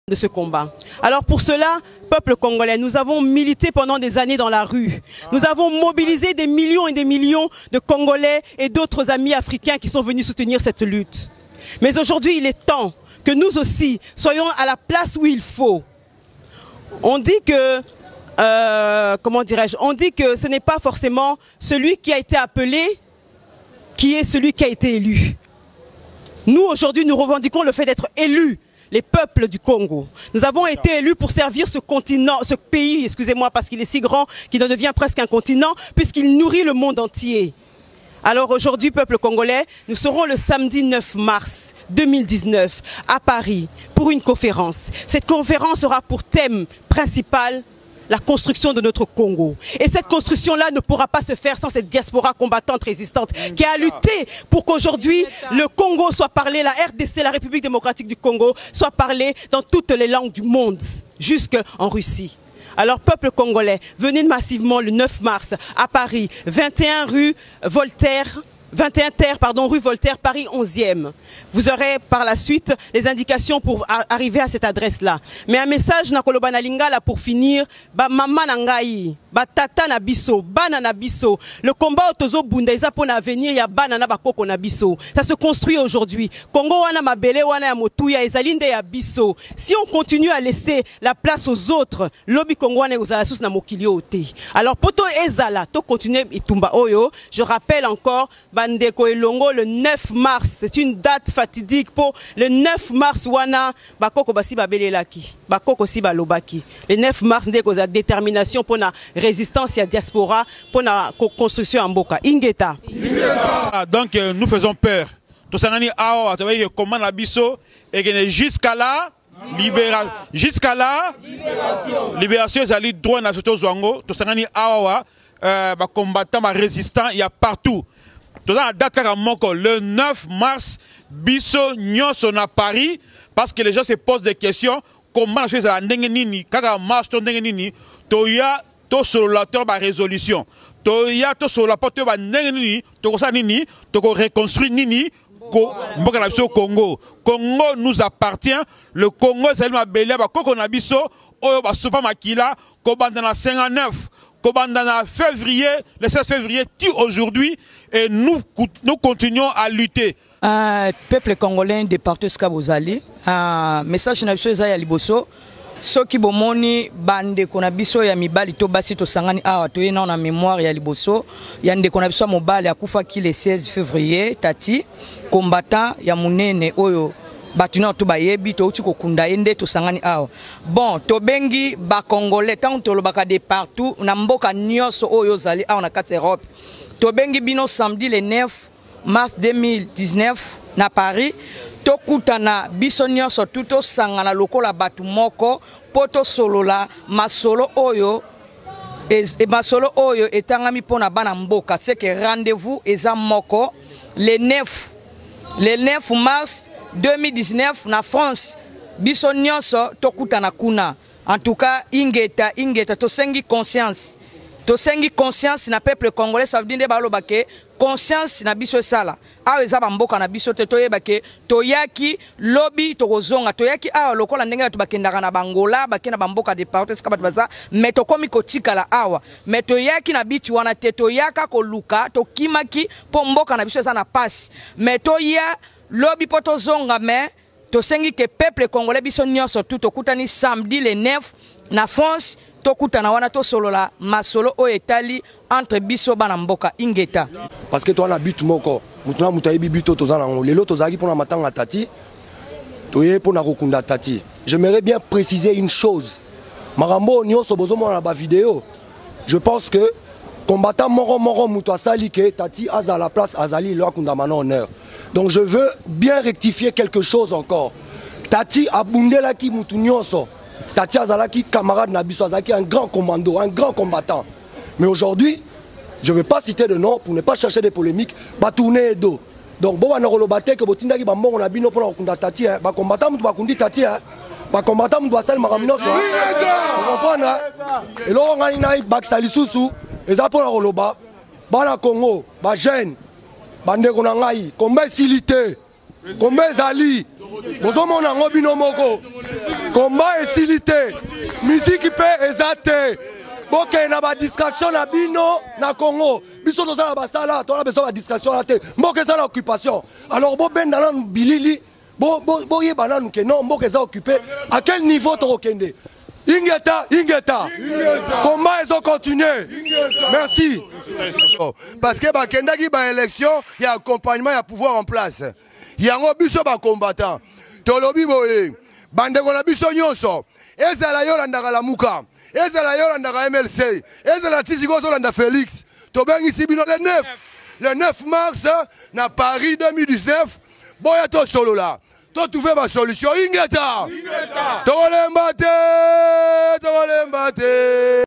de ce combat. Alors pour cela, peuple congolais, nous avons milité pendant des années dans la rue. Nous avons mobilisé des millions et des millions de Congolais et d'autres amis africains qui sont venus soutenir cette lutte. Mais aujourd'hui, il est temps que nous aussi soyons à la place où il faut. On dit que, comment dirais-je, on dit que ce n'est pas forcément celui qui a été appelé qui est celui qui a été élu. Nous, aujourd'hui, nous revendiquons le fait d'être élus. Les peuples du Congo. Nous avons été élus pour servir ce continent, ce pays, excusez-moi, parce qu'il est si grand qu'il en devient presque un continent, puisqu'il nourrit le monde entier. Alors aujourd'hui, peuple congolais, nous serons le samedi 9 mars 2019 à Paris pour une conférence. Cette conférence aura pour thème principal la construction de notre Congo. Et cette construction-là ne pourra pas se faire sans cette diaspora combattante résistante qui a lutté pour qu'aujourd'hui le Congo soit parlé, la RDC, la République démocratique du Congo, soit parlée dans toutes les langues du monde, jusqu'en Russie. Alors, peuple congolais, venez massivement le 9 mars à Paris, 21 rue Voltaire, 21 terre, pardon, rue Voltaire, Paris 11e. Vous aurez par la suite les indications pour arriver à cette adresse-là. Mais un message na koloba na lingala pour finir, ba mama na ngai, ba tata na biso, bana na biso. Le combat otozo bunda eza pona avenir ya bana na bakoko na biso. Ça se construit aujourd'hui. Congo wana mabele wana ya motuya ezalinde ya biso. Si on continue à laisser la place aux autres, lobi Congo wana ozala sous na mokili ote. Alors poto ezala, to continuer itumba oyo. Je rappelle encore Bandeko Elongo le 9 mars, c'est une date fatidique pour le 9 mars wana bakoko basi babele laki, bakoko si balobaki. Le 9 mars ndeko za détermination pour la résistance et la diaspora pour la construction en Mboka. Ingeta. Donc nous faisons peur. Tout ça nani awa tu comment la biso et jusqu'à là libération zali droit na soto zwango tout ça nani awa ba combattant ba résistant il y a partout. Le 9 mars, biso nyonso na Paris, parce que les gens se posent des questions, comment la chose est nini, kaka marche ton nini, toya to solateur ba résolution, toya to solateur ba nini, to sa nini, to reconstruire nini. Congo. Congo nous appartient. Le Congo c'est ma belle, ba koko na biso, oyo ba sopa makila, ko bandana 59. Kobandana février, le 16 février, tue aujourd'hui et nous continuons à lutter. Peuple congolais de partout ce que vous allez, message na biso ya liboso, soki bomoni bande kona biso ya mibali to basi to sangani awa to yena na mémoire ya liboso, ya nde kona biso mobali akufa ki le 16 février, tati combattant ya munene oyo batuna to bayebi to uti kokunda ende to sangani awa. Bon, to bengi ba congolais tant to lobaka de partout na mboka nyonso oyo zali awa na kati Europe. To bengi bino samedi le 9 mars 2019 na Paris. To kutana biso nyonso tuto sangana lokola batu moko poto solola masolo oyo masolo oyo etangami pona bana mboka. C'est que rendez-vous eza moko le 9 mars 2019 na France biso nyonso tokutana kuna. En tout cas ingeta to sengi conscience na peuple congolais. Ça veut dire baloba ke conscience na biso sala awa eza bamboka na biso te toyeba ke toyaki lobi tokozonga toyaki awa lokola ndenge to bakendaka na bangola bakena bamboka de partout ska bato baza mais tokomi kotikala awa mais toyaki na biti wana te toyaka koluka tokimaki po mboka na biso eza na pasi mais toya lobi po tozonga mais tosengi ke peuple congolais biso nyonso tout tokutani samedi le 9 na France tokutana wana to solola masolo o etali entre biso bana mboka ingeta parce que toi na but moko mutuna mutayibi buto tozana lelo tozaki pona matanga tati toye pona kokunda tati. J'aimerais bien préciser une chose. Marambo nyonso bozomo na ba vidéo. Je pense que combattant moro muto asali ke tati aza la place azali lo akunda mana honneur. Donc je veux bien rectifier quelque chose encore. Tati abundela ki mutu nyonso. Tati Azalaki, camarade Nabiso Azalaki, un grand commando, un grand combattant. Mais aujourd'hui, je ne vais pas citer de nom pour ne pas chercher des polémiques. Batourné Edo. Donc, bon, on a relobate que Botinda qui va mourir, on a bino pour la Kunda Tati. Bah, combattant, on doit kundi Tati. Bah, combattant, on doit salir Maramino. Vous comprenez? Et là, on a une bac salisusu. Et ça pour la roloba. Bah, la Congo, bah, jeune. Bande Konangaï. Combien silité? Combien zali? Vous avez mon bino moko. Combat esilité. Musique pe ezate. Ok, na ba distraction na bino na Congo. Biso toza na basala, to na besoin ba distraction la te. Mboka eza na occupation. Alors bo benda na bilili, bo yeba na nuke non, mboka eza occupé. À quel niveau to okende? Ingeta. Comment ils ont continué? Merci. Parce que bakendaki ba élection, il y a accompagnement, il y a pouvoir en place. Il y a un biso ba combattant. Tolobi boye. Bandeko na biso nyonso. Ezala yo landaka la muka. Ezala yo landaka MLC. Ezala tisiko to landa Félix. Tobengi sibino le 9 mars na Paris 2019. Boya to solo là. To trouver ma solution. Ingeta. Tolemba te.